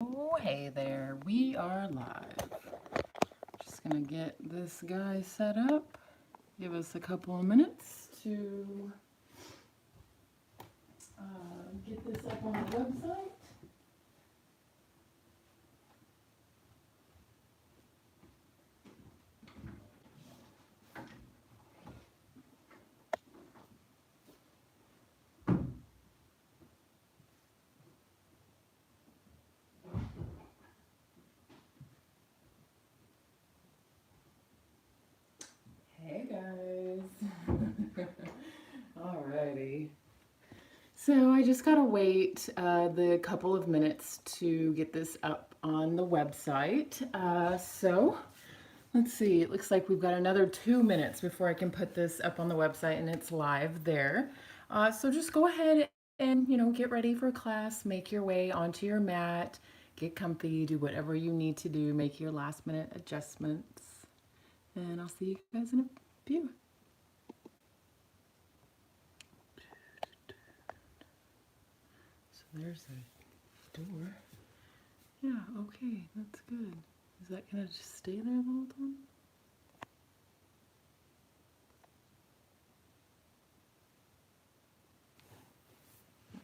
Oh, hey there, we are live. Just gonna get this guy set up. Give us a couple of minutes to get this up on the website. Hey guys. Alrighty. So I just gotta wait the couple of minutes to get this up on the website. So let's see, it looks like we've got another 2 minutes before I can put this up on the website and it's live there. So just go ahead and, get ready for class, make your way onto your mat, get comfy, do whatever you need to do, make your last minute adjustments. And I'll see you guys in a few. So there's a door. Yeah, okay, that's good. Is that gonna just stay there the whole time?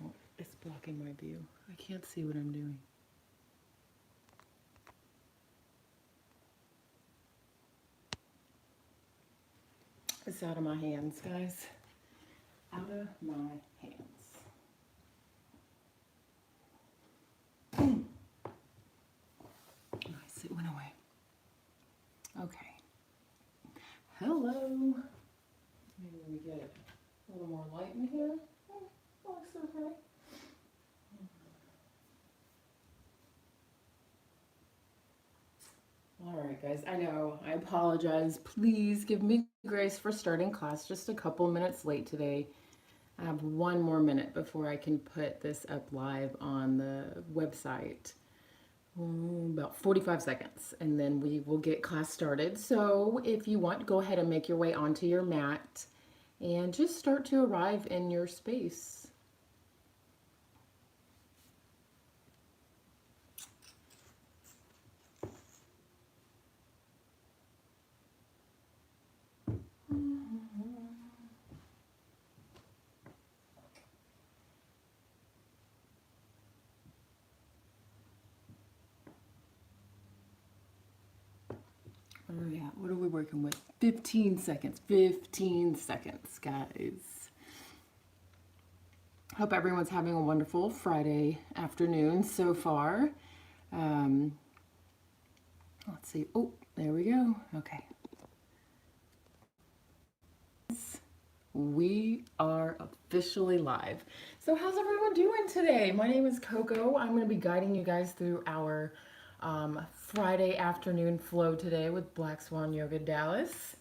Oh, it's blocking my view. I can't see what I'm doing. It's out of my hands, guys. Out of my hands. Nice, it went away. Okay. Hello. Maybe we get a little more light in here. Looks okay. All right, guys, I know, I apologize. Please give me grace for starting class just a couple minutes late today. I have 1 more minute before I can put this up live on the website. About 45 seconds, and then we will get class started. So if you want, go ahead and make your way onto your mat and just start to arrive in your space. Where are we at? What are we working with? 15 seconds. 15 seconds, guys. Hope everyone's having a wonderful Friday afternoon so far. Let's see. Oh, there we go. Okay. We are officially live. So how's everyone doing today? My name is Coco. I'm going to be guiding you guys through our Friday afternoon flow today with Black Swan Yoga Dallas.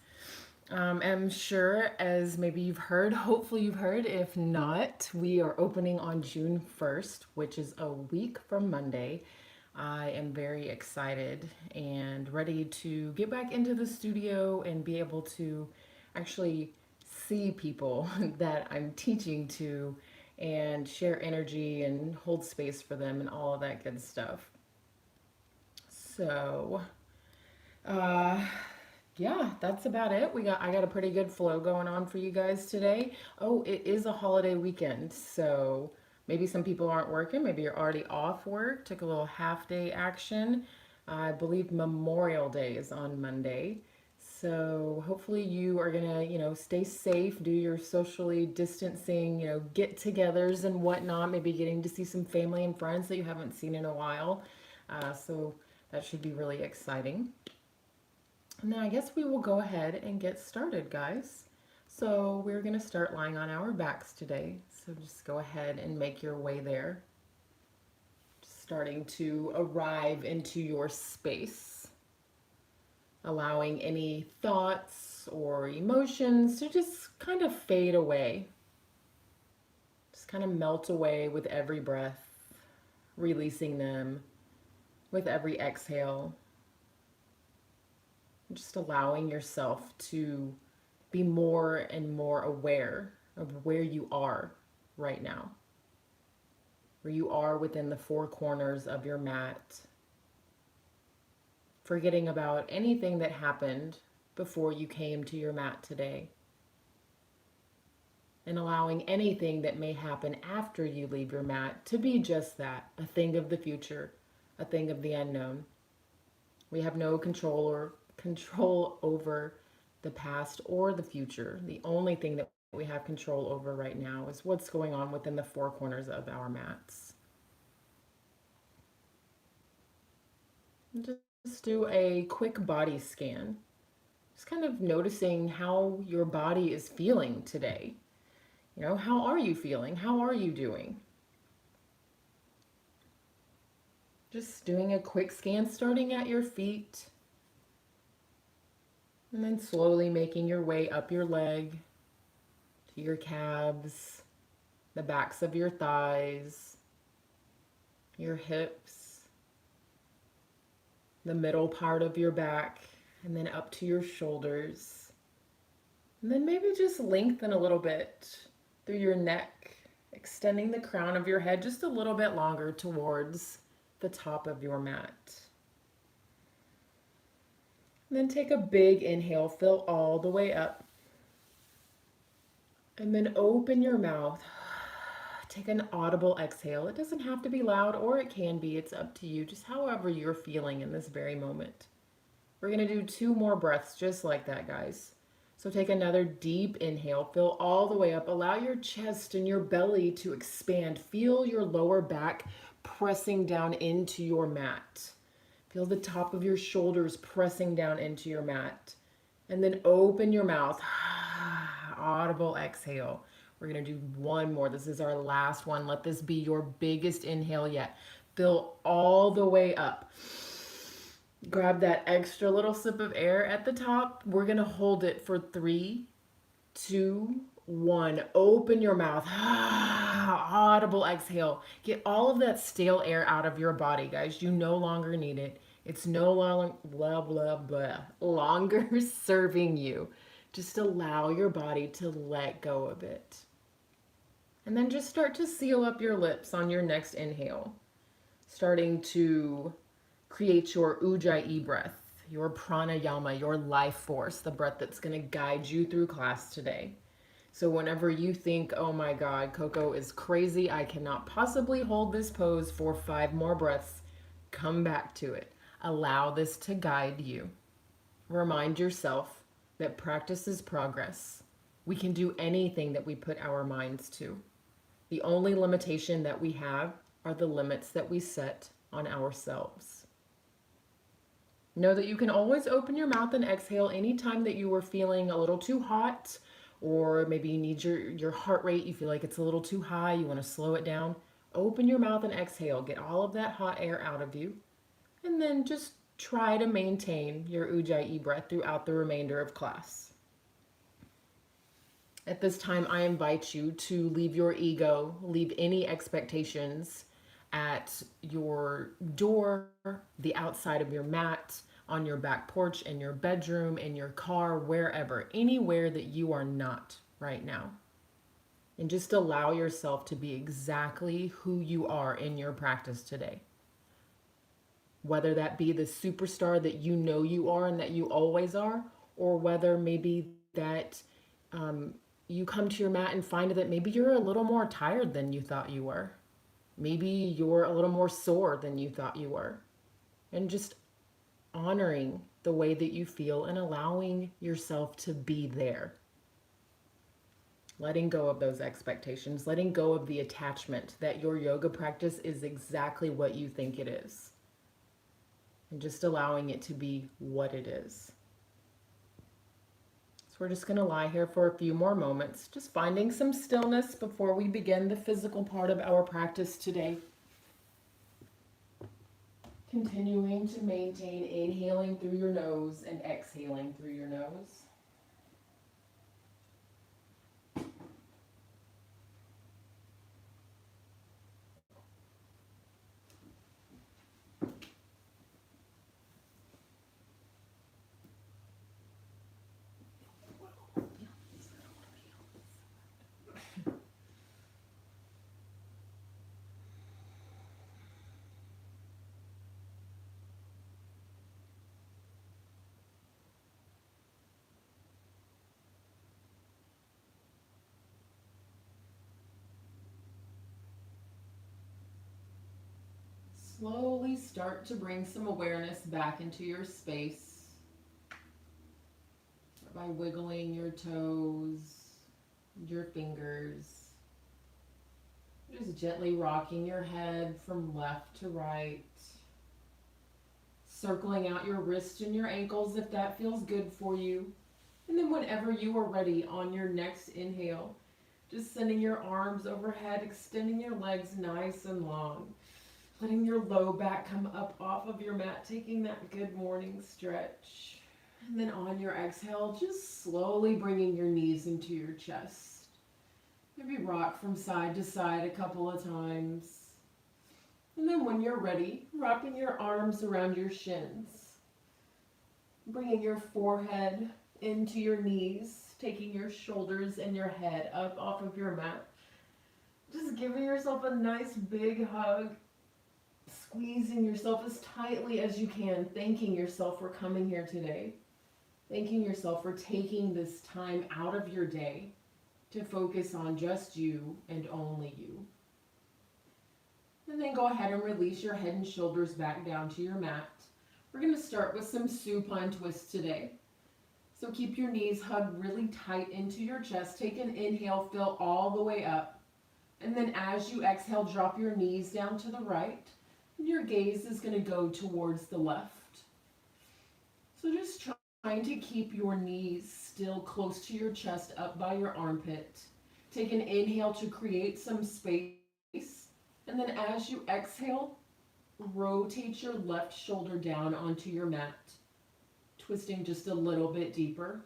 I'm sure, as maybe you've heard, hopefully you've heard, if not, we are opening on June 1st, which is a week from Monday. I am very excited and ready to get back into the studio and be able to actually see people that I'm teaching to and share energy and hold space for them and all of that good stuff. So, uh, yeah, that's about it. I got a pretty good flow going on for you guys today. Oh, it is a holiday weekend, so maybe some people aren't working. Maybe you're already off work, took a little half day action. I believe Memorial Day is on Monday. So hopefully you are gonna, stay safe, do your socially distancing, get-togethers and whatnot. Maybe getting to see some family and friends that you haven't seen in a while. So that should be really exciting. Now I guess we will go ahead and get started, guys. So we're gonna start lying on our backs today. So just go ahead and make your way there. Starting to arrive into your space. Allowing any thoughts or emotions to just kind of fade away. Just kind of melt away with every breath, releasing them with every exhale. Just allowing yourself to be more and more aware of where you are right now. where you are within the four corners of your mat, forgetting about anything that happened before you came to your mat today, and allowing anything that may happen after you leave your mat to be just that, a thing of the future, a thing of the unknown. We have no control over the past or the future. The only thing that we have control over right now is what's going on within the four corners of our mats. Just do a quick body scan. Just kind of noticing how your body is feeling today. You know, how are you feeling? How are you doing? Just doing a quick scan starting at your feet and then slowly making your way up your leg to your calves, the backs of your thighs, your hips, the middle part of your back, and then up to your shoulders. And then maybe just lengthen a little bit through your neck, extending the crown of your head just a little bit longer towards the top of your mat. And then take a big inhale, fill all the way up. And then open your mouth. Take an audible exhale. It doesn't have to be loud, or it can be. It's up to you, just however you're feeling in this very moment. We're going to do 2 more breaths just like that, guys. So take another deep inhale, fill all the way up. Allow your chest and your belly to expand. Feel your lower back pressing down into your mat. Feel the top of your shoulders pressing down into your mat. And then open your mouth. Audible exhale. We're going to do 1 more. This is our last one. Let this be your biggest inhale yet. Fill all the way up. Grab that extra little sip of air at the top. We're going to hold it for 3, 2, 1. Open your mouth. Audible exhale. Get all of that stale air out of your body, guys. You no longer need it. It's no longer longer serving you. Just allow your body to let go of it. And then just start to seal up your lips on your next inhale. Starting to create your ujjayi breath, your pranayama, your life force, the breath that's going to guide you through class today. So whenever you think, oh my God, Coco is crazy, I cannot possibly hold this pose for 5 more breaths, come back to it. Allow this to guide you. Remind yourself that practice is progress. We can do anything that we put our minds to. The only limitation that we have are the limits that we set on ourselves. Know that you can always open your mouth and exhale anytime that you are feeling a little too hot, or maybe you need your heart rate, you feel like it's a little too high, you want to slow it down. Open your mouth and exhale. Get all of that hot air out of you. And then just try to maintain your ujjayi breath throughout the remainder of class. At this time, I invite you to leave your ego, leave any expectations at your door, the outside of your mat, on your back porch, in your bedroom, in your car, wherever, anywhere that you are not right now. And just allow yourself to be exactly who you are in your practice today. Whether that be the superstar that you know you are and that you always are, or whether maybe that you come to your mat and find that maybe you're a little more tired than you thought you were. Maybe you're a little more sore than you thought you were. And just honoring the way that you feel and allowing yourself to be there. Letting go of those expectations, letting go of the attachment that your yoga practice is exactly what you think it is. And just allowing it to be what it is. So we're just going to lie here for a few more moments, just finding some stillness before we begin the physical part of our practice today. Continuing to maintain inhaling through your nose and exhaling through your nose. slowly start to bring some awareness back into your space by wiggling your toes, your fingers, just gently rocking your head from left to right, circling out your wrists and your ankles if that feels good for you. And then whenever you are ready on your next inhale, just sending your arms overhead, extending your legs nice and long, letting your low back come up off of your mat, taking that good morning stretch. And then on your exhale, just slowly bringing your knees into your chest. Maybe rock from side to side a couple of times. And then when you're ready, wrapping your arms around your shins. Bringing your forehead into your knees, taking your shoulders and your head up off of your mat. Just giving yourself a nice big hug, squeezing yourself as tightly as you can, thanking yourself for coming here today, thanking yourself for taking this time out of your day to focus on just you and only you. And then go ahead and release your head and shoulders back down to your mat. We're going to start with some supine twists today. So keep your knees hugged really tight into your chest. Take an inhale, fill all the way up. And then as you exhale, drop your knees down to the right. And your gaze is going to go towards the left. So just trying to keep your knees still close to your chest, up by your armpit. Take an inhale to create some space. And then as you exhale, rotate your left shoulder down onto your mat, twisting just a little bit deeper.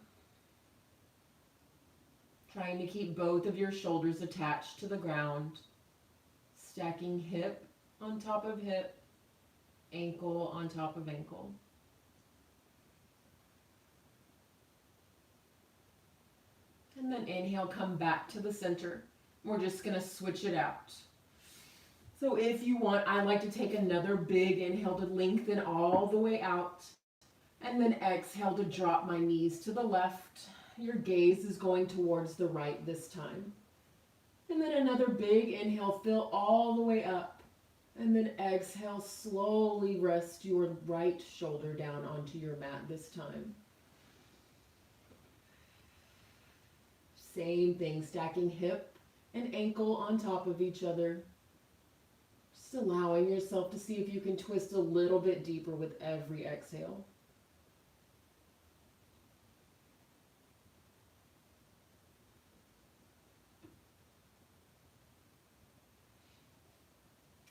Trying to keep both of your shoulders attached to the ground, stacking hip on top of hip, ankle on top of ankle. And then inhale, come back to the center. We're just going to switch it out. So if you want, I like to take another big inhale to lengthen all the way out. And then exhale to drop my knees to the left. Your gaze is going towards the right this time. And then another big inhale, fill all the way up. And then exhale, slowly rest your right shoulder down onto your mat this time. Same thing, stacking hip and ankle on top of each other. Just allowing yourself to see if you can twist a little bit deeper with every exhale.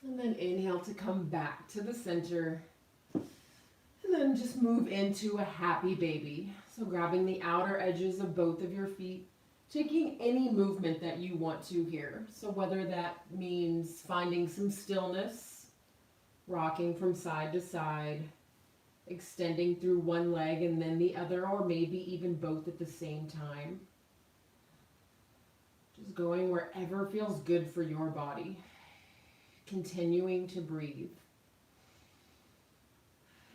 And then inhale to come back to the center. And then just move into a happy baby. So grabbing the outer edges of both of your feet. Taking any movement that you want to here. So whether that means finding some stillness, rocking from side to side, extending through one leg and then the other, or maybe even both at the same time. Just going wherever feels good for your body. Continuing to breathe.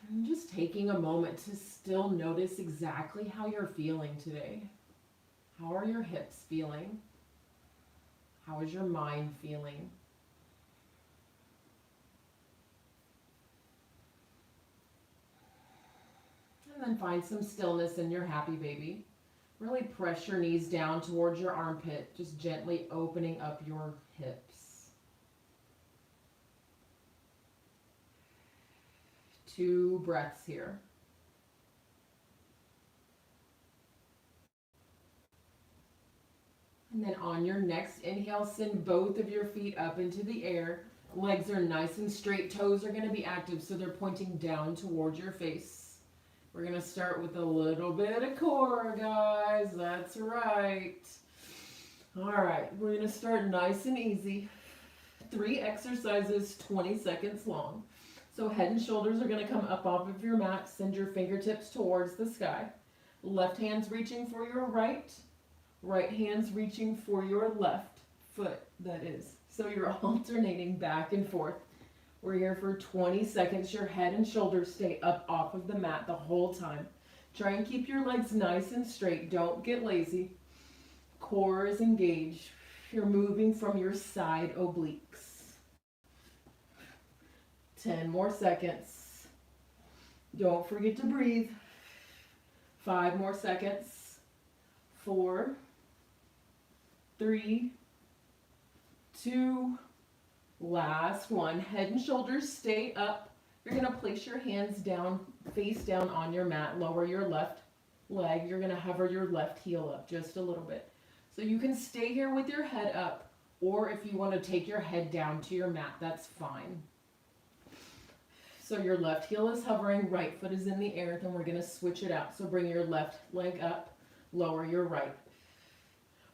And just taking a moment to still notice exactly how you're feeling today. How are your hips feeling? How is your mind feeling? And then find some stillness in your happy baby. Really press your knees down towards your armpit, just gently opening up your hips. 2 breaths here. And then on your next inhale, send both of your feet up into the air. Legs are nice and straight. Toes are going to be active, so they're pointing down towards your face. We're going to start with a little bit of core, guys. That's right. All right, we're going to start nice and easy. 3 exercises, 20 seconds long. So head and shoulders are going to come up off of your mat. Send your fingertips towards the sky. Left hand's reaching for your right. Right hand's reaching for your left foot, that is. So you're alternating back and forth. We're here for 20 seconds. Your head and shoulders stay up off of the mat the whole time. Try and keep your legs nice and straight. Don't get lazy. Core is engaged. You're moving from your side obliques. 10 more seconds. Don't forget to breathe. 5 more seconds. 4, 3, 2, last one. Head and shoulders stay up. You're going to place your hands down, face down on your mat. Lower your left leg. You're going to hover your left heel up just a little bit. So you can stay here with your head up, or if you want to take your head down to your mat, that's fine. So your left heel is hovering, right foot is in the air, then we're going to switch it out. So bring your left leg up, lower your right.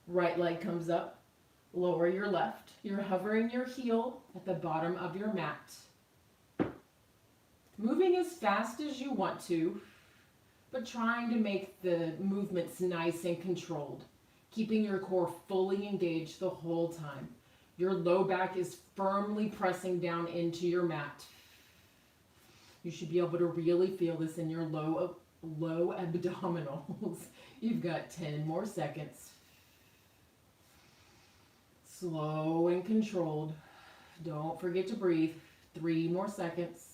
Right leg comes up, lower your left. You're hovering your heel at the bottom of your mat. Moving as fast as you want to, but trying to make the movements nice and controlled. Keeping your core fully engaged the whole time. Your low back is firmly pressing down into your mat. You should be able to really feel this in your low abdominals. You've got 10 more seconds. Slow and controlled. Don't forget to breathe. 3 more seconds.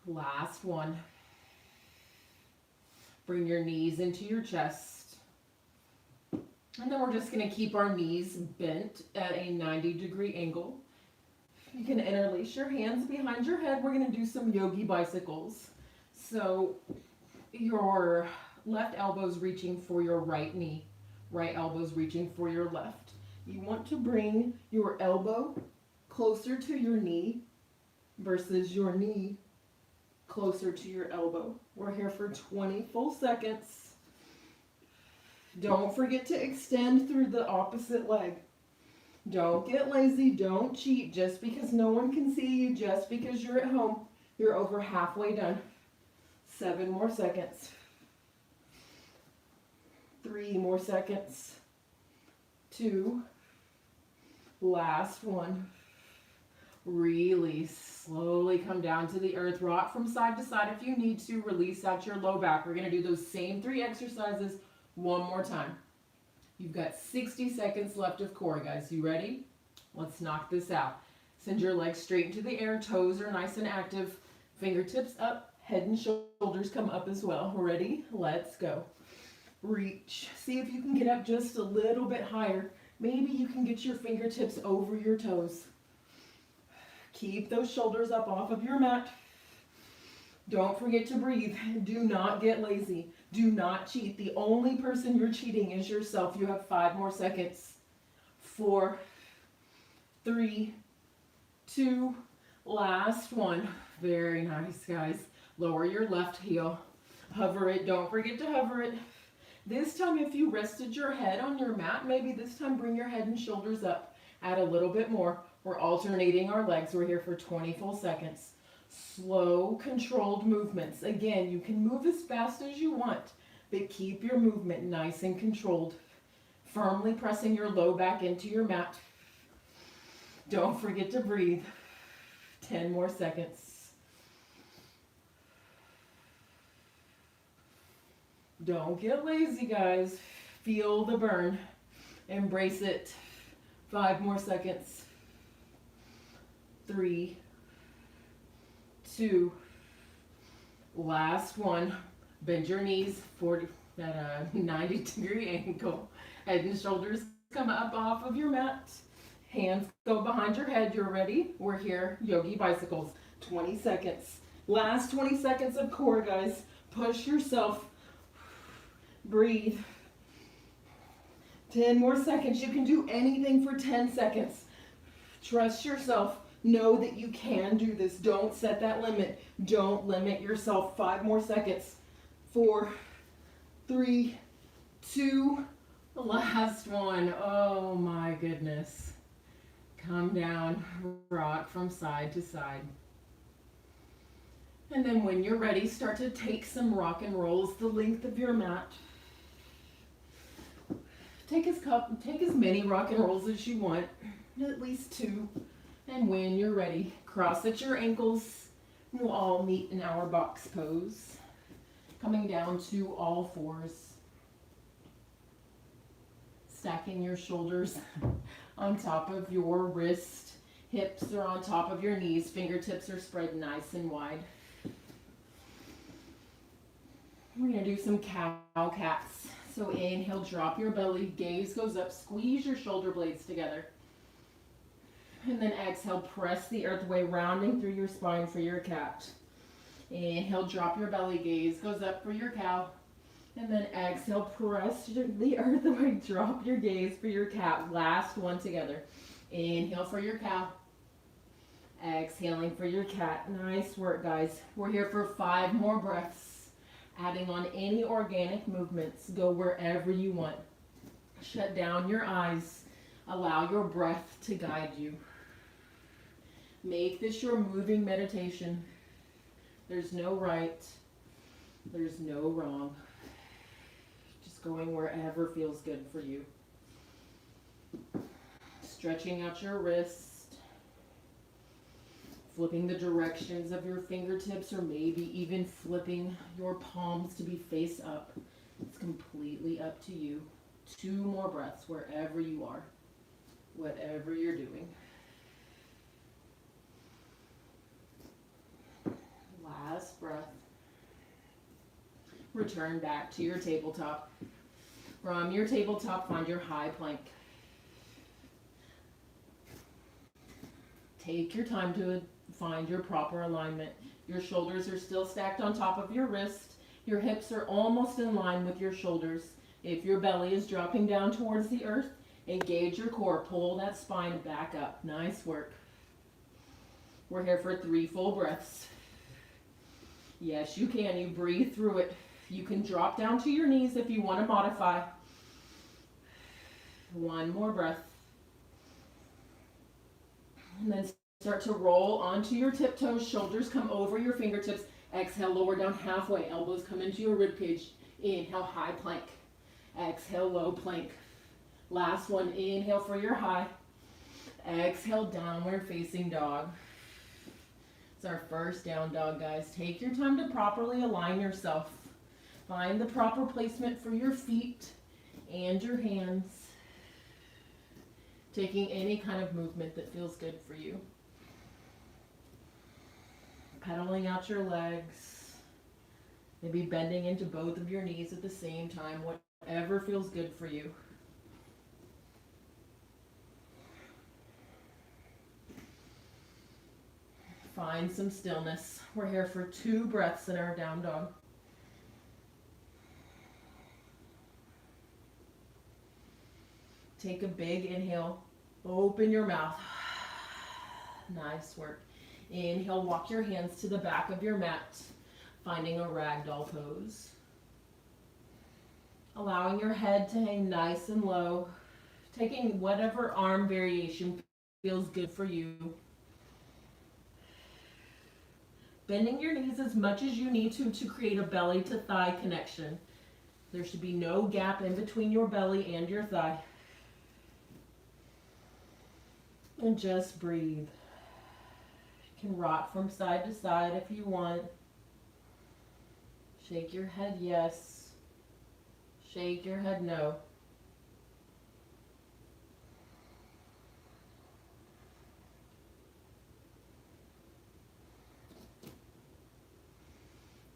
Last one. Bring your knees into your chest. And then we're just going to keep our knees bent at a 90-degree angle. You can interlace your hands behind your head. We're going to do some yogi bicycles. So your left elbow's reaching for your right knee. Right elbow's reaching for your left. You want to bring your elbow closer to your knee versus your knee closer to your elbow. We're here for 20 full seconds. Don't forget to extend through the opposite leg. Don't get lazy. Don't cheat just because no one can see you, just because you're at home. You're over halfway done. 7 more seconds. 3 more seconds. 2. Last one. Release. Slowly come down to the earth. Rock from side to side if you need to. Release out your low back. We're going to do those same 3 exercises one more time. You've got 60 seconds left of core, guys. You ready? Let's knock this out. Send your legs straight into the air. Toes are nice and active. Fingertips up. Head and shoulders come up as well. Ready? Let's go. Reach. See if you can get up just a little bit higher. Maybe you can get your fingertips over your toes. Keep those shoulders up off of your mat. Don't forget to breathe. Do not get lazy. Do not cheat. The only person you're cheating is yourself. You have 5 more seconds. 4, 3, 2, last one. Very nice, guys. Lower your left heel. Hover it. Don't forget to hover it. This time, if you rested your head on your mat, maybe this time bring your head and shoulders up. Add a little bit more. We're alternating our legs. We're here for 20 full seconds. Slow, controlled movements. Again, you can move as fast as you want, but keep your movement nice and controlled. Firmly pressing your low back into your mat. Don't forget to breathe. 10 more seconds. Don't get lazy, guys. Feel the burn. Embrace it. 5 more seconds. 3, 2, last one. Bend your knees at a 90-degree angle. Head and shoulders come up off of your mat. Hands go behind your head. You're ready? We're here. Yogi bicycles. 20 seconds. Last 20 seconds of core, guys. Push yourself. Breathe. 10 more seconds. You can do anything for 10 seconds. Trust yourself. Know that you can do this. Don't set that limit. Don't limit yourself. 5 more seconds. 4, 3, 2, last one. Oh my goodness. Come down, rock from side to side. And then when you're ready, start to take some rock and rolls the length of your mat. Take as many rock and rolls as you want, at least 2. And when you're ready, cross at your ankles. We'll all meet in our box pose. Coming down to all 4s. Stacking your shoulders on top of your wrist. Hips are on top of your knees. Fingertips are spread nice and wide. We're going to do some cow cats. So inhale, drop your belly, gaze goes up, squeeze your shoulder blades together. And then exhale, press the earth away, rounding through your spine for your cat. Inhale, drop your belly, gaze goes up for your cow. And then exhale, press the earth away, drop your gaze for your cat. Last one together. Inhale for your cow. Exhaling for your cat. Nice work, guys. We're here for 5 more breaths. Adding on any organic movements. Go wherever you want. Shut down your eyes. Allow your breath to guide you. Make this your moving meditation. There's no right. There's no wrong. Just going wherever feels good for you. Stretching out your wrists. Flipping the directions of your fingertips, or maybe even flipping your palms to be face up. It's completely up to you. 2 more breaths wherever you are, whatever you're doing. Last breath. Return back to your tabletop. From your tabletop, find your high plank. Take your time to find your proper alignment. Your shoulders are still stacked on top of your wrist. Your hips are almost in line with your shoulders. If your belly is dropping down towards the earth, engage your core. Pull that spine back up. Nice work. We're here for 3 full breaths. Yes, you can. You breathe through it. You can drop down to your knees if you want to modify. 1 more breath. And then start to roll onto your tiptoes. Shoulders come over your fingertips. Exhale, lower down halfway. Elbows come into your ribcage. Inhale, high plank. Exhale, low plank. Last one. Inhale for your high. Exhale, downward facing dog. It's our first down dog, guys. Take your time to properly align yourself. Find the proper placement for your feet and your hands. Taking any kind of movement that feels good for you. Pedaling out your legs. Maybe bending into both of your knees at the same time. Whatever feels good for you. Find some stillness. We're here for 2 breaths in our down dog. Take a big inhale. Open your mouth. Nice work. Inhale, walk your hands to the back of your mat, finding a ragdoll pose. Allowing your head to hang nice and low. Taking whatever arm variation feels good for you. Bending your knees as much as you need to create a belly to thigh connection. There should be no gap in between your belly and your thigh. And just breathe. You can rock from side to side if you want. Shake your head yes. Shake your head no.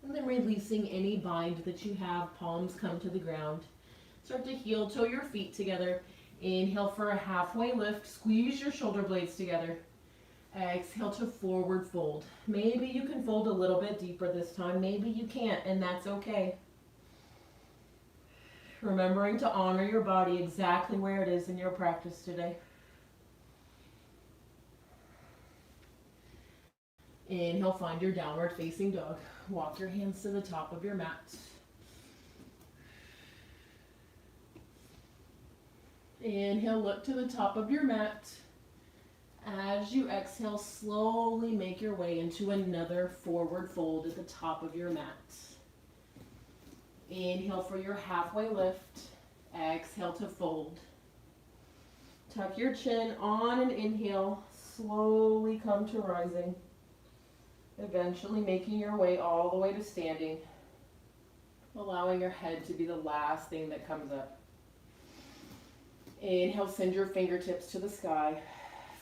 And then releasing any bind that you have, palms come to the ground. Start to heel toe your feet together. Inhale for a halfway lift. Squeeze your shoulder blades together. Exhale to forward fold. Maybe you can fold a little bit deeper this time. Maybe you can't, and that's okay. Remembering to honor your body exactly where it is in your practice today. Inhale, find your downward facing dog. Walk your hands to the top of your mat. Inhale, look to the top of your mat. As you exhale, slowly make your way into another forward fold at the top of your mat. Inhale for your halfway lift. Exhale to fold. Tuck your chin on an inhale. Slowly come to rising. Eventually making your way all the way to standing. Allowing your head to be the last thing that comes up. Inhale, send your fingertips to the sky.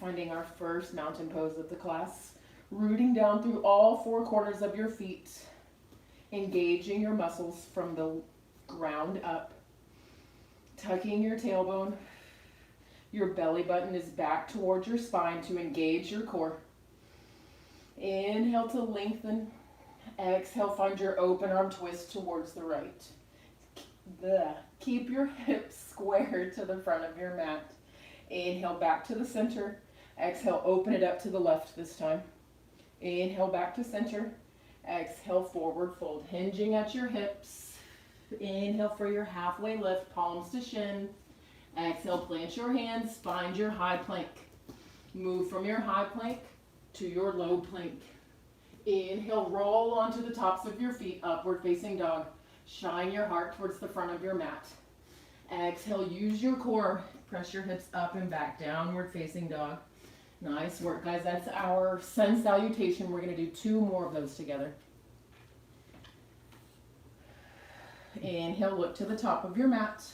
finding our first mountain pose of the class. Rooting down through all four corners of your feet, engaging your muscles from the ground up, tucking your tailbone. Your belly button is back towards your spine to engage your core. Inhale to lengthen. Exhale, find your open arm twist towards the right. Keep your hips squared to the front of your mat. Inhale back to the center. Exhale, open it up to the left this time. Inhale back to center. Exhale, forward fold, hinging at your hips. Inhale for your halfway lift, palms to shin. Exhale, plant your hands, find your high plank. Move from your high plank to your low plank. Inhale, roll onto the tops of your feet, upward facing dog. Shine your heart towards the front of your mat. Exhale, use your core. Press your hips up and back, downward facing dog. Nice work, guys. That's our sun salutation. We're going to do 2 more of those together. Inhale, look to the top of your mat.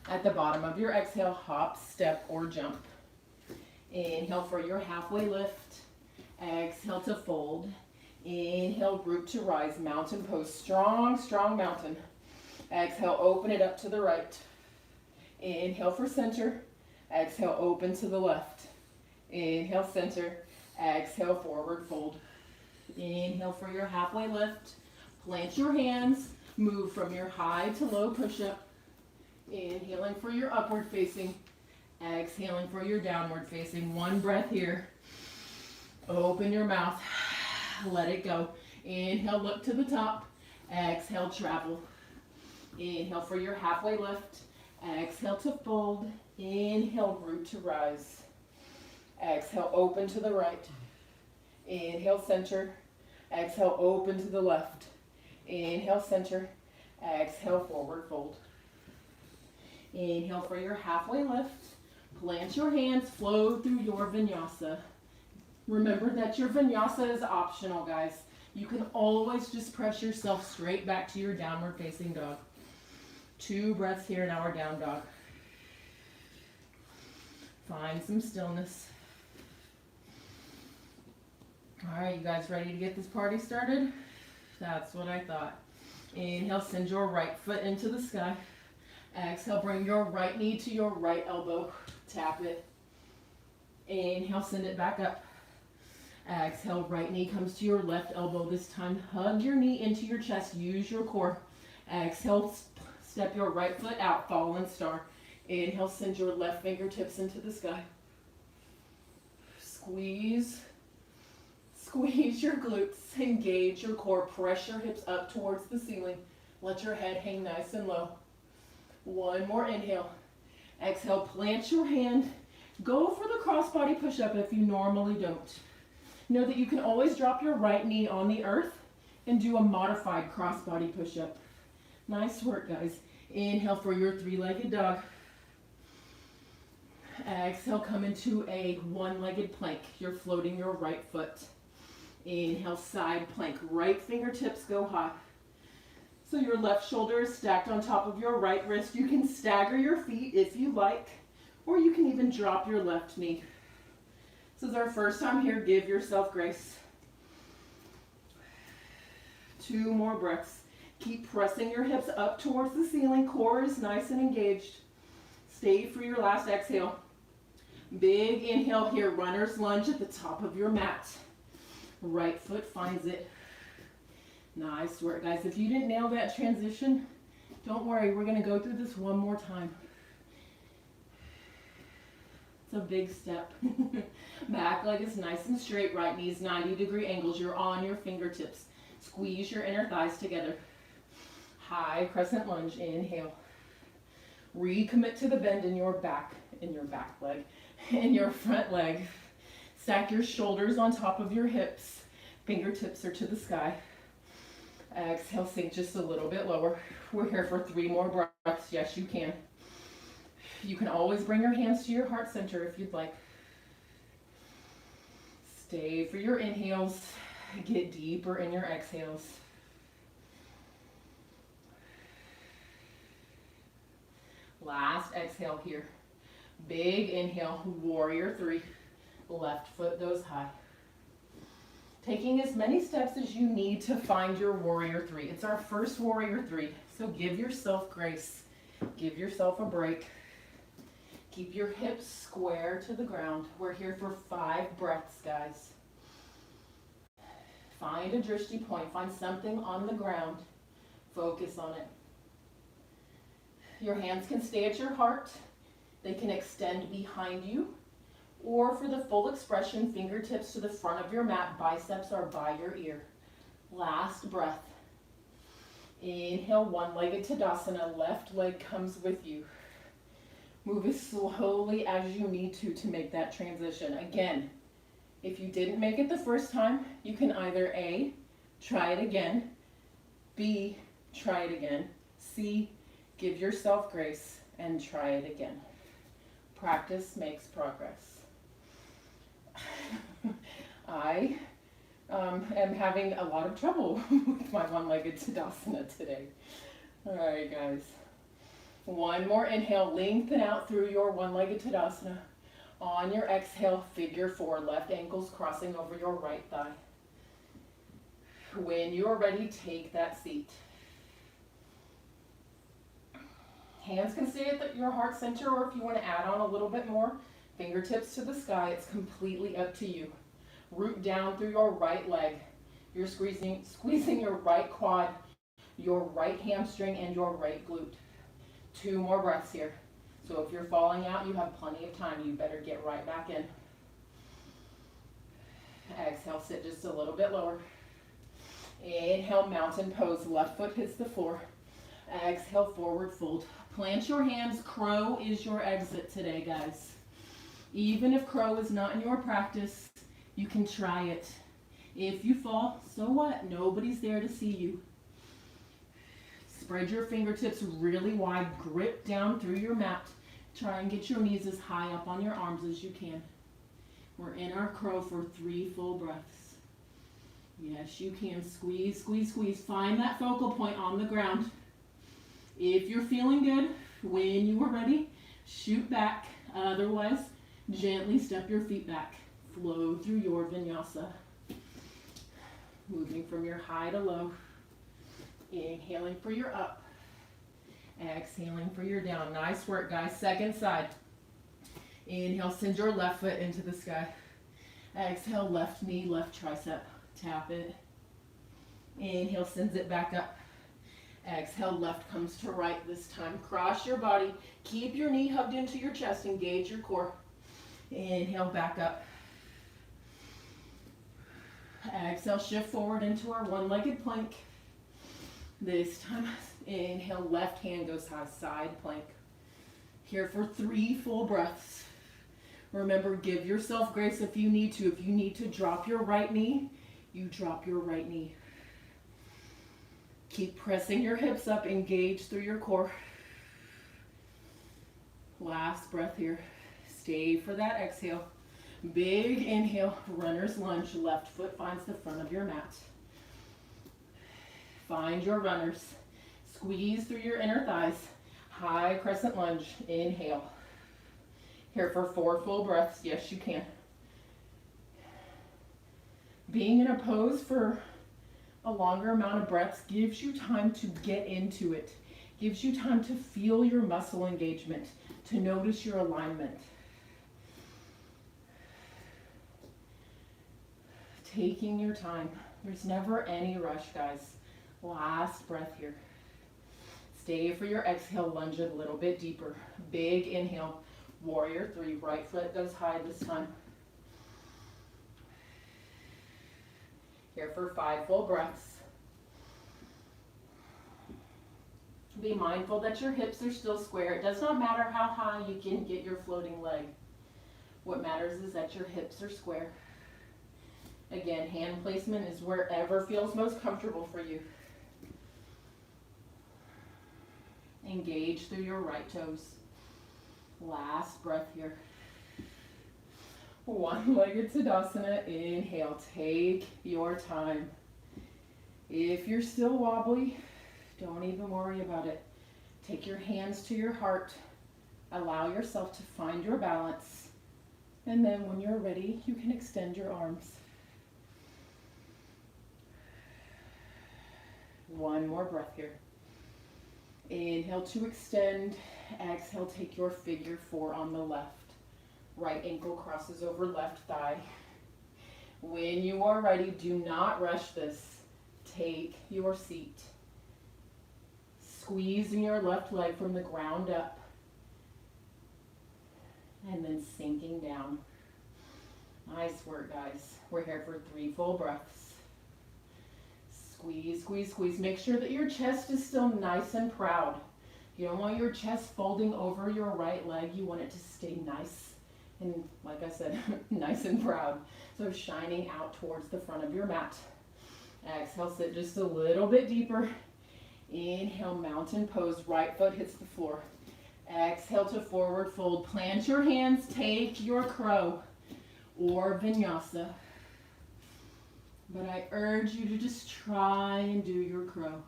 At the bottom of your exhale, hop, step, or jump. Inhale for your halfway lift. Exhale to fold. Inhale, root to rise, mountain pose. Strong, strong mountain. Exhale, open it up to the right. Inhale for center. Exhale, open to the left. Inhale, center. Exhale, forward fold. Inhale for your halfway lift. Plant your hands. Move from your high to low push-up. Inhaling for your upward facing. Exhaling for your downward facing. 1 breath here. Open your mouth. Let it go. Inhale, look to the top. Exhale, travel. Inhale for your halfway lift. Exhale to fold. Inhale, root to rise. Exhale, open to the right. Inhale, center. Exhale, open to the left. Inhale, center. Exhale, forward fold. Inhale for your halfway lift. Plant your hands, flow through your vinyasa. Remember that your vinyasa is optional, guys. You can always just press yourself straight back to your downward facing dog. 2 breaths here, now our down dog. Find some stillness. All right, you guys ready to get this party started? That's what I thought. Inhale, send your right foot into the sky. Exhale, bring your right knee to your right elbow. Tap it. Inhale, send it back up. Exhale, right knee comes to your left elbow this time. Hug your knee into your chest. Use your core. Exhale, step your right foot out, fallen star. Inhale, send your left fingertips into the sky. Squeeze. Squeeze your glutes. Engage your core. Press your hips up towards the ceiling. Let your head hang nice and low. 1 more inhale. Exhale, plant your hand. Go for the crossbody push-up if you normally don't. Know that you can always drop your right knee on the earth and do a modified crossbody push-up. Nice work, guys. Inhale for your 3-legged dog. Exhale, come into a 1-legged plank. You're floating your right foot. Inhale, side plank. Right fingertips go high. So your left shoulder is stacked on top of your right wrist. You can stagger your feet if you like, or you can even drop your left knee. This is our first time here. Give yourself grace. 2 more breaths. Keep pressing your hips up towards the ceiling. Core is nice and engaged. Stay for your last exhale. Big inhale here. Runner's lunge at the top of your mat. Right foot finds it. Nice work, guys. If you didn't nail that transition, don't worry. We're going to go through this 1 more time. It's a big step. Back leg is nice and straight. Right knee's 90-degree angles. You're on your fingertips. Squeeze your inner thighs together. High crescent lunge. Inhale. Recommit to the bend in your back leg, in your front leg. Stack your shoulders on top of your hips. Fingertips are to the sky. Exhale, sink just a little bit lower. We're here for 3 more breaths. Yes, you can. You can always bring your hands to your heart center if you'd like. Stay for your inhales. Get deeper in your exhales. Last exhale here. Big inhale, warrior 3. Left foot goes high. Taking as many steps as you need to find your warrior three. It's our first warrior three, so give yourself grace. Give yourself a break. Keep your hips square to the ground. We're here for 5 breaths, guys. Find a drishti point. Find something on the ground. Focus on it. Your hands can stay at your heart. They can extend behind you. Or for the full expression, fingertips to the front of your mat, biceps are by your ear. Last breath. Inhale, one-legged Tadasana, left leg comes with you. Move as slowly as you need to make that transition. Again, if you didn't make it the first time, you can either A, try it again, B, try it again, C, give yourself grace and try it again. Practice makes progress. I am having a lot of trouble with my one-legged Tadasana today. All right, guys. One more inhale, lengthen out through your one-legged Tadasana. On your exhale, figure 4, left ankle's crossing over your right thigh. When you're ready, take that seat. Hands can stay at your heart center, or if you want to add on a little bit more, fingertips to the sky, it's completely up to you. Root down through your right leg. You're squeezing your right quad, your right hamstring, and your right glute. 2 more breaths here. So if you're falling out, you have plenty of time. You better get right back in. Exhale, sit just a little bit lower. Inhale, mountain pose. Left foot hits the floor. Exhale, forward fold. Plant your hands. Crow is your exit today, guys. Even if crow is not in your practice, you can try it. If you fall, so what? Nobody's there to see you. Spread your fingertips really wide. Grip down through your mat. Try and get your knees as high up on your arms as you can. We're in our crow for 3 full breaths. Yes, you can. Squeeze, squeeze, squeeze. Find that focal point on the ground. If you're feeling good, when you are ready, shoot back. Otherwise, gently step your feet back. Flow through your vinyasa. Moving from your high to low. Inhaling for your up. Exhaling for your down. Nice work, guys. Second side. Inhale, send your left foot into the sky. Exhale, left knee, left tricep. Tap it. Inhale, sends it back up. Exhale, left comes to right this time. Cross your body. Keep your knee hugged into your chest. Engage your core. Inhale, back up. Exhale, shift forward into our one-legged plank. This time, inhale, left hand goes high, side plank. Here for 3 full breaths. Remember, give yourself grace if you need to. If you need to drop your right knee, you drop your right knee. Keep pressing your hips up, engage through your core. Last breath here. Stay for that exhale. Big inhale, runner's lunge. Left foot finds the front of your mat. Find your runners. Squeeze through your inner thighs. High crescent lunge. Inhale. Here for 4 full breaths. Yes, you can. Being in a pose for a longer amount of breaths gives you time to get into it. Gives you time to feel your muscle engagement, to notice your alignment. Taking your time. There's never any rush, guys. Last breath here. Stay for your exhale, lunge a little bit deeper. Big inhale, warrior 3, right foot goes high this time. Here for 5 full breaths. Be mindful that your hips are still square. It does not matter how high you can get your floating leg. What matters is that your hips are square. Again, hand placement is wherever feels most comfortable for you. Engage through your right toes. Last breath here. One-legged Tadasana. Inhale. Take your time. If you're still wobbly, don't even worry about it. Take your hands to your heart. Allow yourself to find your balance. And then when you're ready, you can extend your arms. One more breath here. Inhale to extend. Exhale, take your figure four on the left. Right ankle crosses over left thigh. When you are ready, do not rush this. Take your seat. Squeezing your left leg from the ground up. And then sinking down. Nice work, guys. We're here for 3 full breaths. Squeeze, squeeze, squeeze. Make sure that your chest is still nice and proud. You don't want your chest folding over your right leg. You want it to stay nice and, like I said, nice and proud. So shining out towards the front of your mat. Exhale, sit just a little bit deeper. Inhale, mountain pose. Right foot hits the floor. Exhale to forward fold. Plant your hands. Take your crow or vinyasa. But I urge you to just try and do your crow.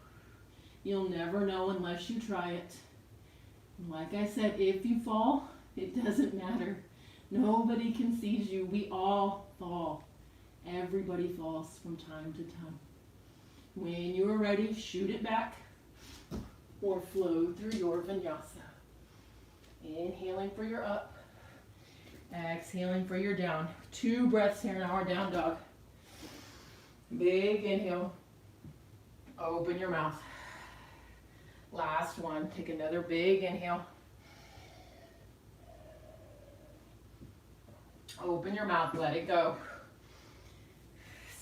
You'll never know unless you try it. Like I said, if you fall, it doesn't matter. Nobody concedes you. We all fall. Everybody falls from time to time. When you are ready, shoot it back or flow through your vinyasa. Inhaling for your up. Exhaling for your down. 2 breaths here now, our down dog. Big inhale. Open your mouth. Last one. Take another big inhale. Open your mouth. Let it go.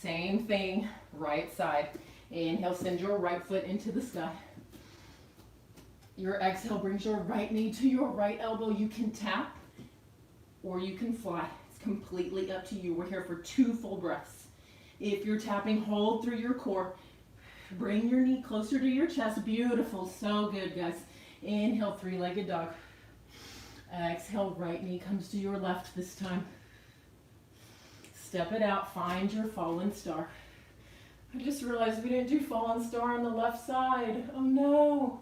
Same thing. Right side. Inhale. Send your right foot into the sky. Your exhale brings your right knee to your right elbow. You can tap or you can fly. It's completely up to you. We're here for 2 full breaths. If you're tapping, hold through your core. Bring your knee closer to your chest. Beautiful. So good, guys. Inhale, 3-legged dog. Exhale, right knee comes to your left this time. Step it out. Find your fallen star. I just realized we didn't do fallen star on the left side. Oh no.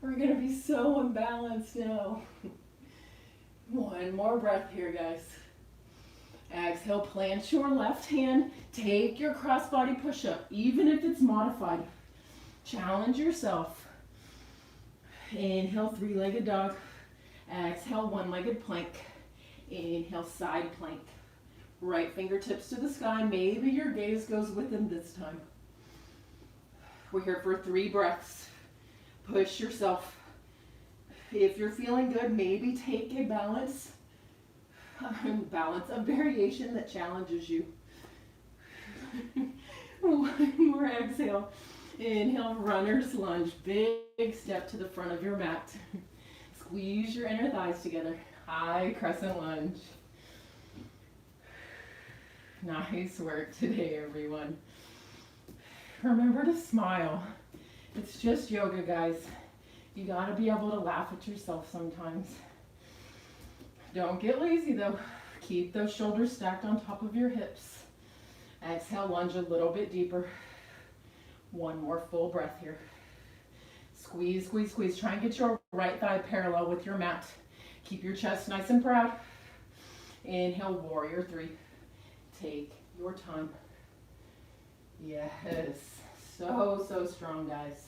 We're going to be so imbalanced now. 1 more breath here, guys. Exhale, plant your left hand. Take your crossbody push-up, even if it's modified. Challenge yourself. Inhale, 3-legged dog. Exhale, 1-legged plank. Inhale, side plank. Right fingertips to the sky. Maybe your gaze goes with them this time. We're here for 3 breaths. Push yourself. If you're feeling good, maybe take a balance, a variation that challenges you. 1 more exhale. Inhale, runner's lunge. Big step to the front of your mat. Squeeze your inner thighs together. High crescent lunge. Nice work today, everyone. Remember to smile. It's just yoga, guys. You gotta be able to laugh at yourself sometimes. Don't get lazy though. Keep those shoulders stacked on top of your hips. Exhale, lunge a little bit deeper. 1 more full breath here. Squeeze, squeeze, squeeze. Try and get your right thigh parallel with your mat. Keep your chest nice and proud. Inhale, warrior 3. Take your time. Yes. So strong, guys.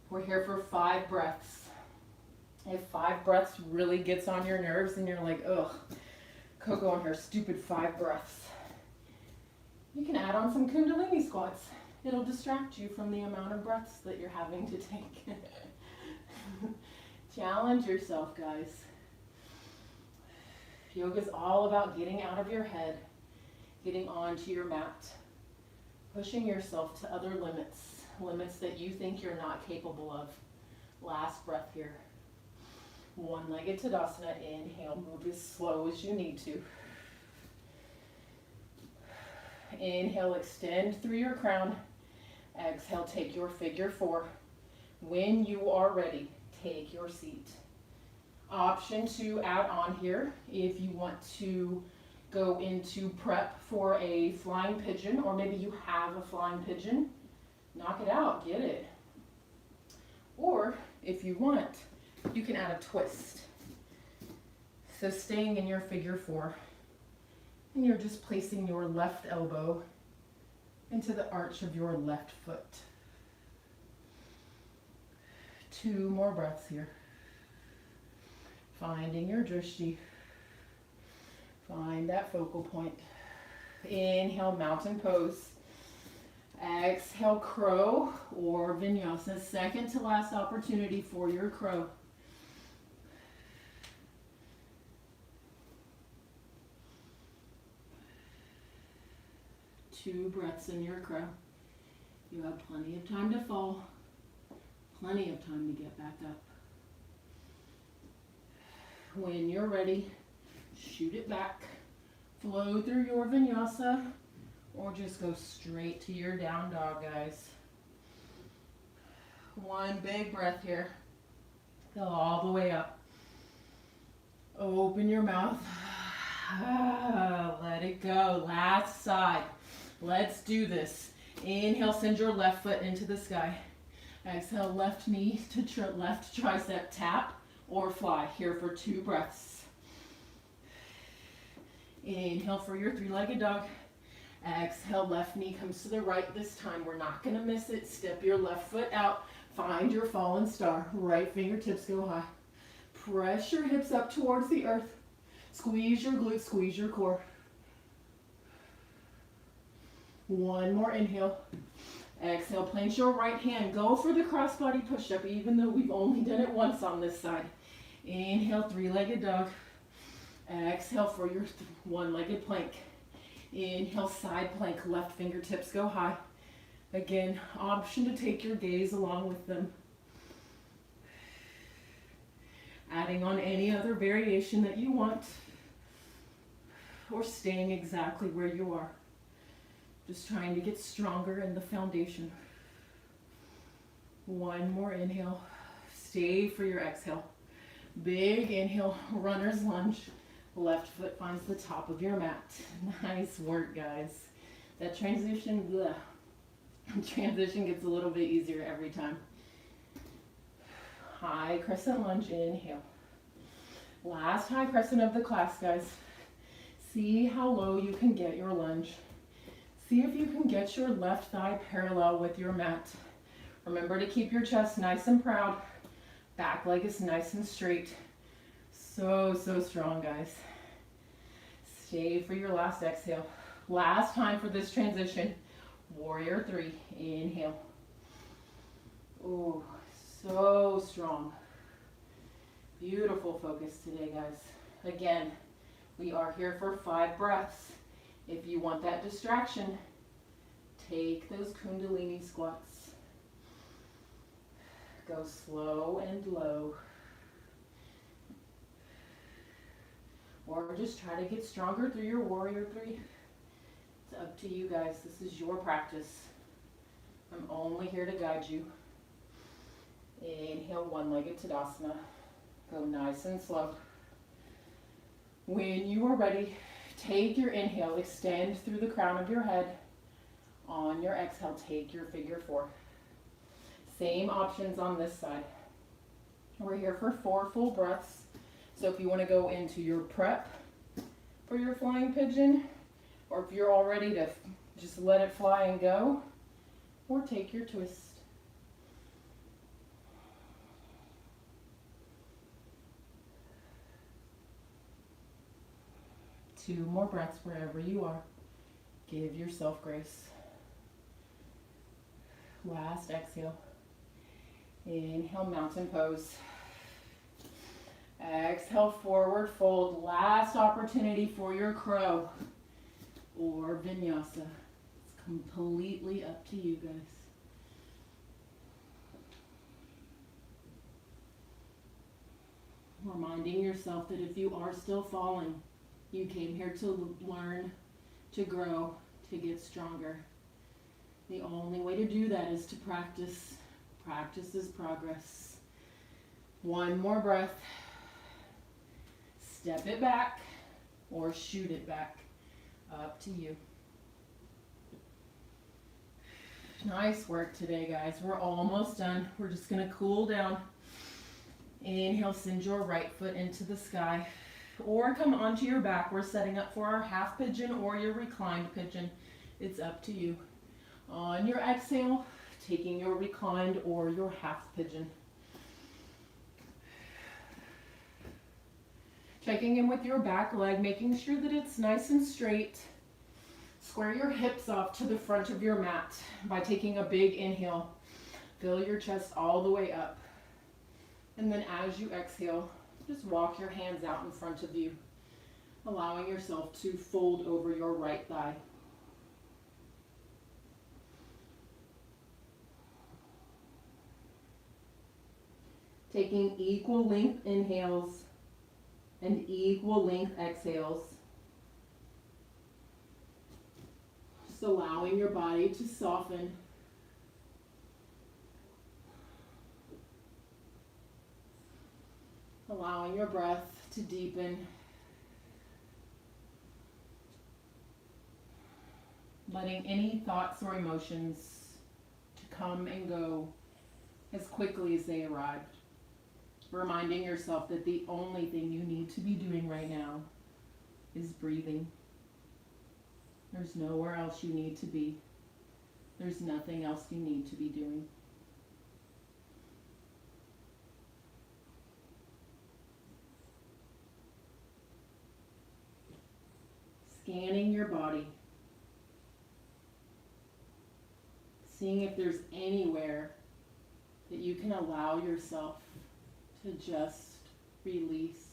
We're here for 5 breaths. If 5 breaths really gets on your nerves and you're like, ugh, Coco on her stupid 5 breaths, you can add on some Kundalini squats. It'll distract you from the amount of breaths that you're having to take. Challenge yourself, guys. Yoga's all about getting out of your head, getting onto your mat, pushing yourself to other limits that you think you're not capable of. Last breath here. 1-legged Tadasana. Inhale, move as slow as you need to. Inhale, extend through your crown. Exhale, take your figure 4. When you are ready, take your seat. Option to add on here if you want to go into prep for a flying pigeon, or maybe you have a flying pigeon. Knock it out, get it. Or if you want, you can add a twist. So staying in your figure four, and you're just placing your left elbow into the arch of your left foot. 2 more breaths here. Finding your drishti. Find that focal point. Inhale, mountain pose. Exhale, crow or vinyasa. Second to last opportunity for your crow. Two breaths in your crow. You have plenty of time to fall, plenty of time to get back up. When you're ready, shoot it back. Flow through your vinyasa or just go straight to your down dog, guys. One big breath here. Go all the way up. Open your mouth. Let it go. Last side. Let's do this. Inhale, send your left foot into the sky. Exhale, left knee to left tricep tap or fly. Here for 2 breaths. Inhale for your 3-legged dog. Exhale, left knee comes to the right. This time we're not going to miss it. Step your left foot out. Find your fallen star. Right fingertips go high. Press your hips up towards the earth. Squeeze your glutes, squeeze your core. One more inhale. Exhale, place your right hand. Go for the crossbody push-up, even though we've only done it once on this side. Inhale, 3-legged dog. Exhale for your 1-legged plank. Inhale, side plank. Left fingertips go high. Again, option to take your gaze along with them. Adding on any other variation that you want, or staying exactly where you are. Just trying to get stronger in the foundation. One more inhale. Stay for your exhale. Big inhale, runner's lunge. Left foot finds the top of your mat. Nice work, guys. That transition gets a little bit easier every time. High crescent lunge, inhale. Last high crescent of the class, guys. See how low you can get your lunge. See if you can get your left thigh parallel with your mat. Remember to keep your chest nice and proud. Back leg is nice and straight. So strong, guys. Stay for your last exhale. Last time for this transition. Warrior 3. Inhale. Oh, so strong. Beautiful focus today, guys. Again, we are here for 5 breaths. If you want that distraction, take those Kundalini squats. Go slow and low. Or just try to get stronger through your Warrior 3. It's up to you guys. This is your practice. I'm only here to guide you. Inhale, 1-legged Tadasana. Go nice and slow. When you are ready, take your inhale, extend through the crown of your head. On your exhale, take your figure 4. Same options on this side. We're here for 4 full breaths. So if you want to go into your prep for your flying pigeon, or if you're all ready to just let it fly and go, or take your twist. Two more breaths wherever you are. Give yourself grace. Last exhale. Inhale, mountain pose. Exhale, forward fold. Last opportunity for your crow or vinyasa. It's completely up to you, guys. Reminding yourself that if you are still falling, you came here to learn, to grow, to get stronger. The only way to do that is to practice. Practice is progress. One more breath. Step it back or shoot it back. Up to you. Nice work today, guys. We're almost done. We're just going to cool down. Inhale, send your right foot into the sky. or come onto your back. We're setting up for our half pigeon or your reclined pigeon. It's up to you. On your exhale, taking your reclined or your half pigeon. Checking in with your back leg, making sure that it's nice and straight. Square your hips off to the front of your mat by taking a big inhale. Fill your chest all the way up. And then as you exhale, just walk your hands out in front of you, allowing yourself to fold over your right thigh. Taking equal length inhales and equal length exhales. Just allowing your body to soften. Allowing your breath to deepen. Letting any thoughts or emotions to come and go as quickly as they arrive. Reminding yourself that the only thing you need to be doing right now is breathing. There's nowhere else you need to be. There's nothing else you need to be doing. Scanning your body. Seeing if there's anywhere that you can allow yourself to just release,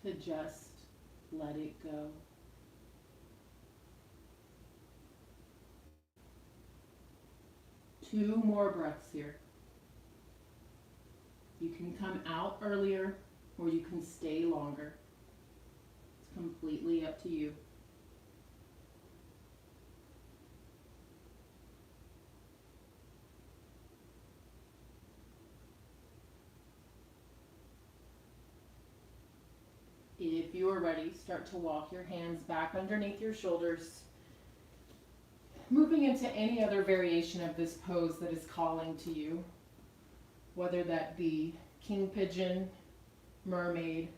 to just let it go. Two more breaths here. You can come out earlier or you can stay longer. It's completely up to you. If you are ready, start to walk your hands back underneath your shoulders, moving into any other variation of this pose that is calling to you, whether that be king pigeon, mermaid,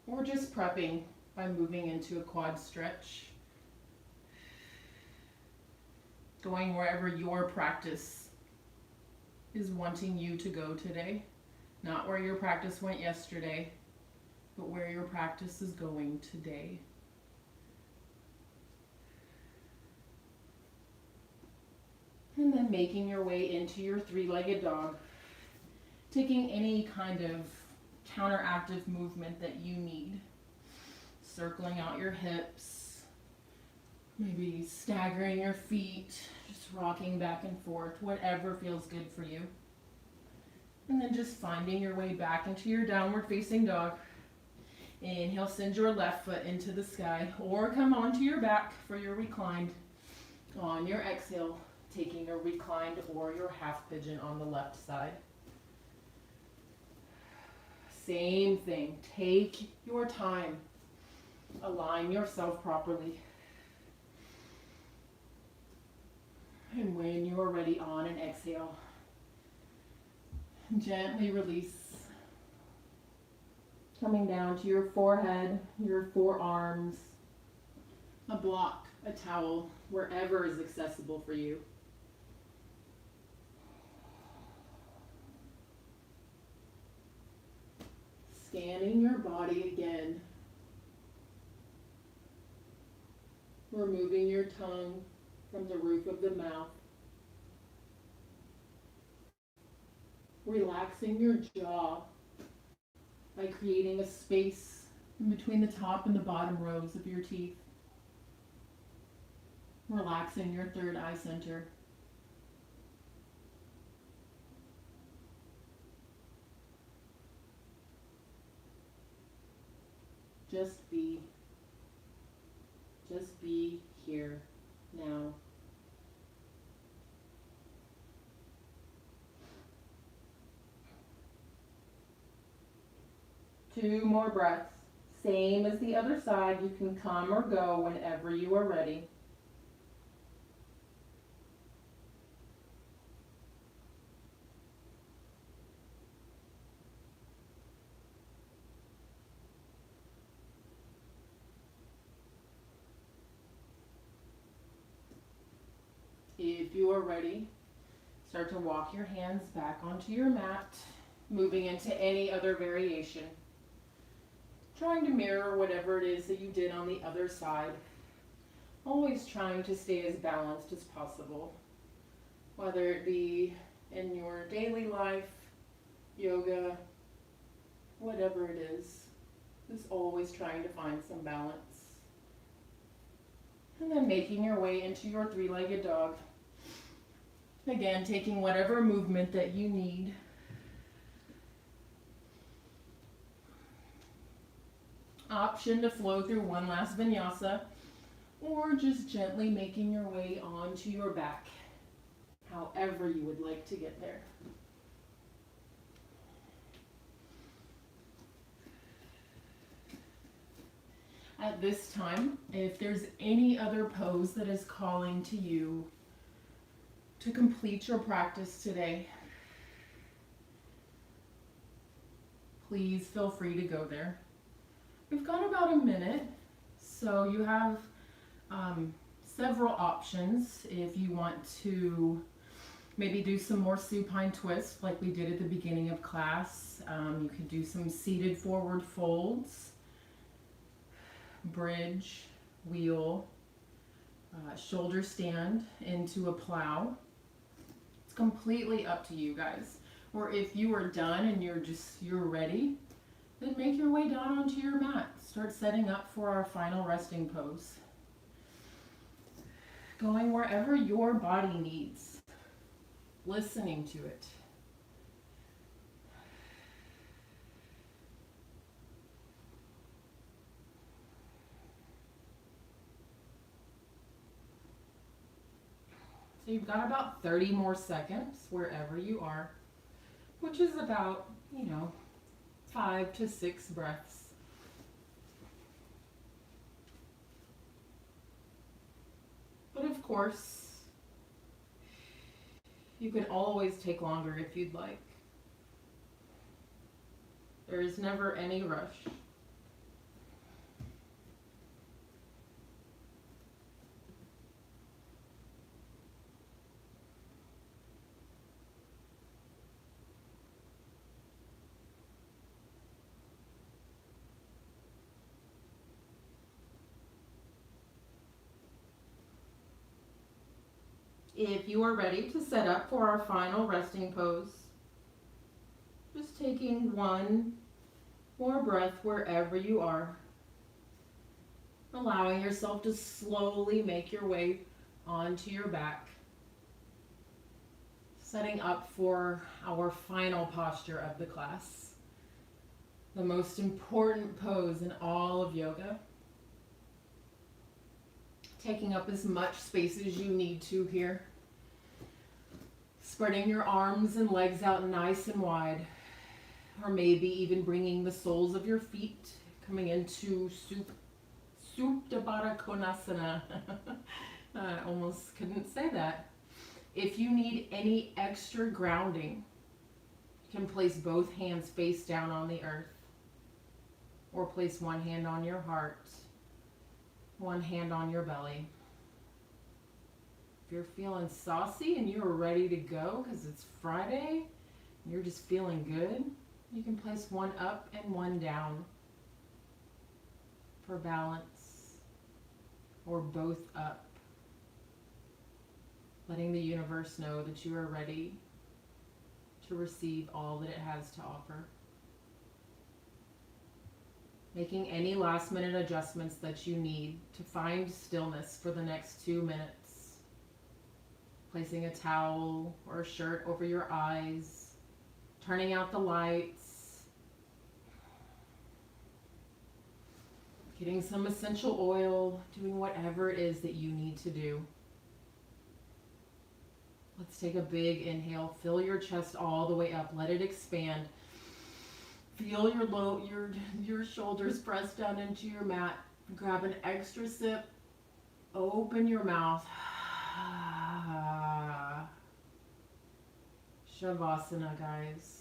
or just prepping by moving into a quad stretch. Going wherever your practice is wanting you to go today, not where your practice went yesterday, but where your practice is going today. And then making your way into your three-legged dog, taking any kind of counteractive movement that you need. Circling out your hips, maybe staggering your feet, just rocking back and forth, whatever feels good for you. And then just finding your way back into your downward facing dog. Inhale, send your left foot into the sky or come onto your back for your reclined. On your exhale, taking your reclined or your half pigeon on the left side. Same thing, take your time. Align yourself properly. And when you are ready, on an exhale, gently release. Coming down to your forehead, your forearms, a block, a towel, wherever is accessible for you. Scanning your body again. Removing your tongue from the roof of the mouth. Relaxing your jaw by creating a space in between the top and the bottom rows of your teeth. Relaxing your third eye center. Just be here now. Two more breaths. Same as the other side. You can come or go whenever you are ready. if you are ready, start to walk your hands back onto your mat, moving into any other variation. Trying to mirror whatever it is that you did on the other side. Always trying to stay as balanced as possible. Whether it be in your daily life, yoga, whatever it is. Just always trying to find some balance. And then making your way into your three-legged dog. Again, taking whatever movement that you need. Option to flow through one last vinyasa, or just gently making your way onto your back, however you would like to get there. At this time, if there's any other pose that is calling to you to complete your practice today, please feel free to go there. We've got about a minute, so you have several options if you want to maybe do some more supine twists like we did at the beginning of class. You could do some seated forward folds, bridge, wheel, shoulder stand into a plow. It's completely up to you guys. Or if you are done and you're ready, then make your way down onto your mat. Start setting up for our final resting pose. Going wherever your body needs. Listening to it. So you've got about 30 more seconds wherever you are, which is about, 5 to 6 breaths. But of course, you could always take longer if you'd like. There is never any rush. If you are ready to set up for our final resting pose, just taking one more breath wherever you are, allowing yourself to slowly make your way onto your back, setting up for our final posture of the class, the most important pose in all of yoga. Taking up as much space as you need to here. Spreading your arms and legs out nice and wide. Or maybe even bringing the soles of your feet, coming into Supta Baddha Konasana. I almost couldn't say that. If you need any extra grounding, you can place both hands face down on the earth. Or place one hand on your heart. One hand on your belly. If you're feeling saucy and you're ready to go because it's Friday, and you're just feeling good, you can place one up and one down for balance, or both up, letting the universe know that you are ready to receive all that it has to offer. Making any last minute adjustments that you need to find stillness for the next 2 minutes. Placing a towel or a shirt over your eyes, turning out the lights, getting some essential oil, doing whatever it is that you need to do. Let's take a big inhale, fill your chest all the way up, let it expand. Feel your shoulders press down into your mat. Grab an extra sip. Open your mouth. Shavasana, guys.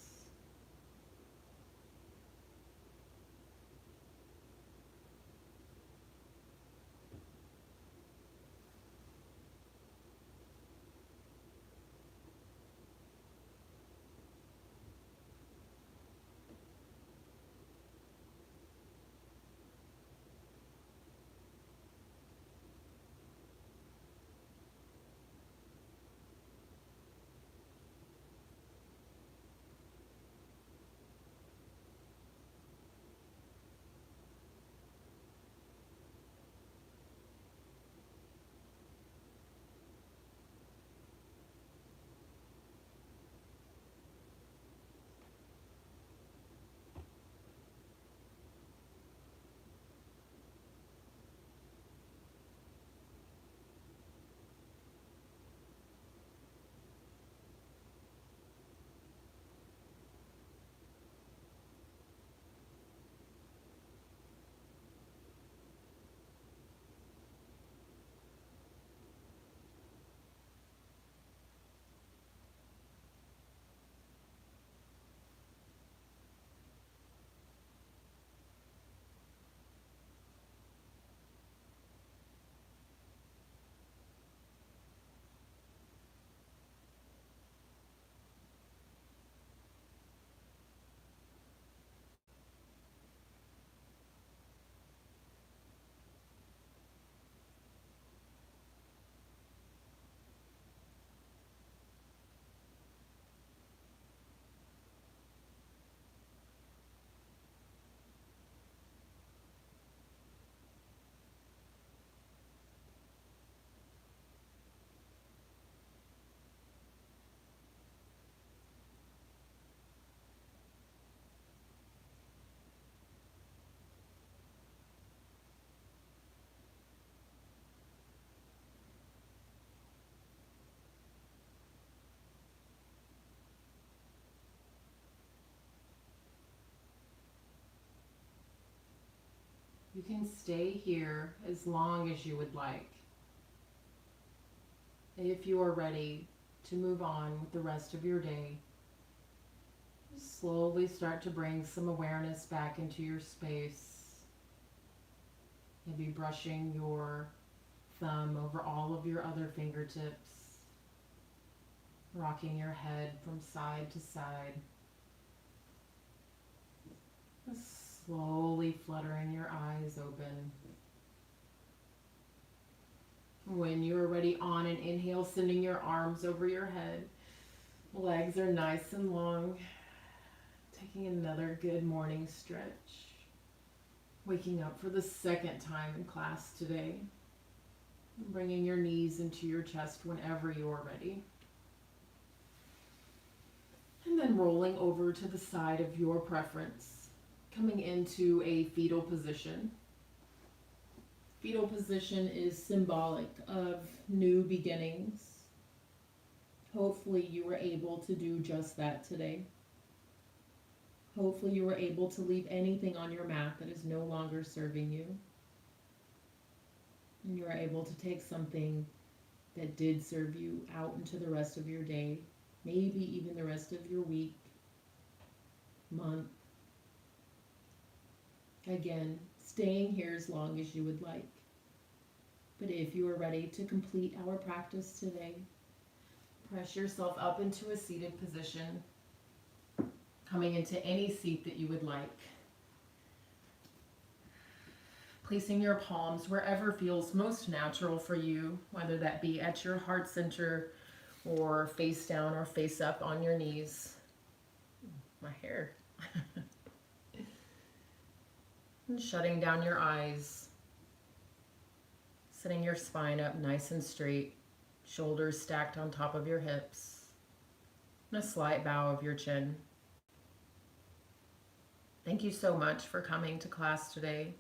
You can stay here as long as you would like. If you are ready to move on with the rest of your day, slowly start to bring some awareness back into your space. Maybe brushing your thumb over all of your other fingertips, rocking your head from side to side, slowly fluttering your eyes open. When you are ready on an inhale, sending your arms over your head. Legs are nice and long. Taking another good morning stretch. Waking up for the second time in class today. Bringing your knees into your chest whenever you're ready. And then rolling over to the side of your preference. Coming into a fetal position. Fetal position is symbolic of new beginnings. Hopefully you were able to do just that today. Hopefully you were able to leave anything on your mat that is no longer serving you. And you are able to take something that did serve you out into the rest of your day, maybe even the rest of your week, month. Again, staying here as long as you would like. But if you are ready to complete our practice today, press yourself up into a seated position, coming into any seat that you would like. Placing your palms wherever feels most natural for you, whether that be at your heart center or face down or face up on your knees. My hair. And shutting down your eyes, sitting your spine up nice and straight, shoulders stacked on top of your hips, and a slight bow of your chin. Thank you so much for coming to class today.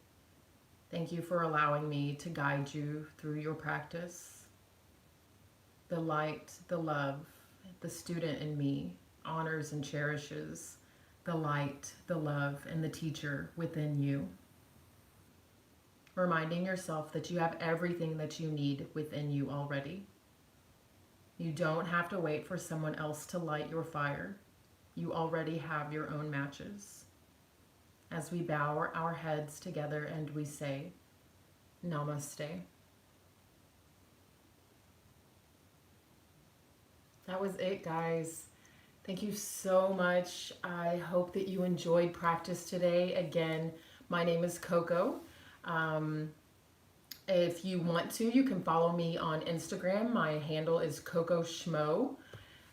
Thank you for allowing me to guide you through your practice. The light, the love, the student in me honors and cherishes the light, the love, and the teacher within you. Reminding yourself that you have everything that you need within you already. You don't have to wait for someone else to light your fire. You already have your own matches. As we bow our heads together and we say, Namaste. That was it, guys. Thank you so much. I hope that you enjoyed practice today. Again, my name is Coco. If you want to, you can follow me on Instagram. My handle is Coco Schmo.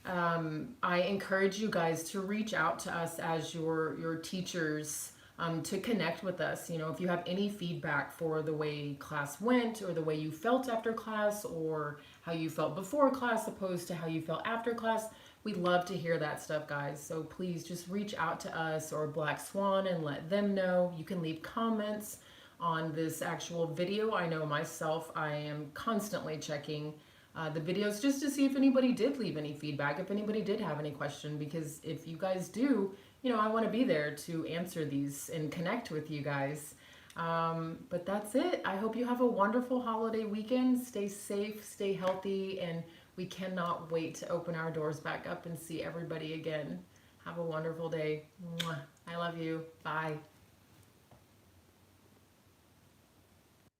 I encourage you guys to reach out to us as your teachers, to connect with us. You know, if you have any feedback for the way class went or the way you felt after class or how you felt before class opposed to how you felt after class, we'd love to hear that stuff, guys. So please just reach out to us or Black Swan and let them know. You can leave comments on this actual video. I know myself, I am constantly checking the videos just to see if anybody did leave any feedback, if anybody did have any question, because if you guys do, you know, I want to be there to answer these and connect with you guys. But that's it. I hope you have a wonderful holiday weekend. Stay safe, stay healthy, and we cannot wait to open our doors back up and see everybody again. Have a wonderful day. Mwah. I love you. Bye.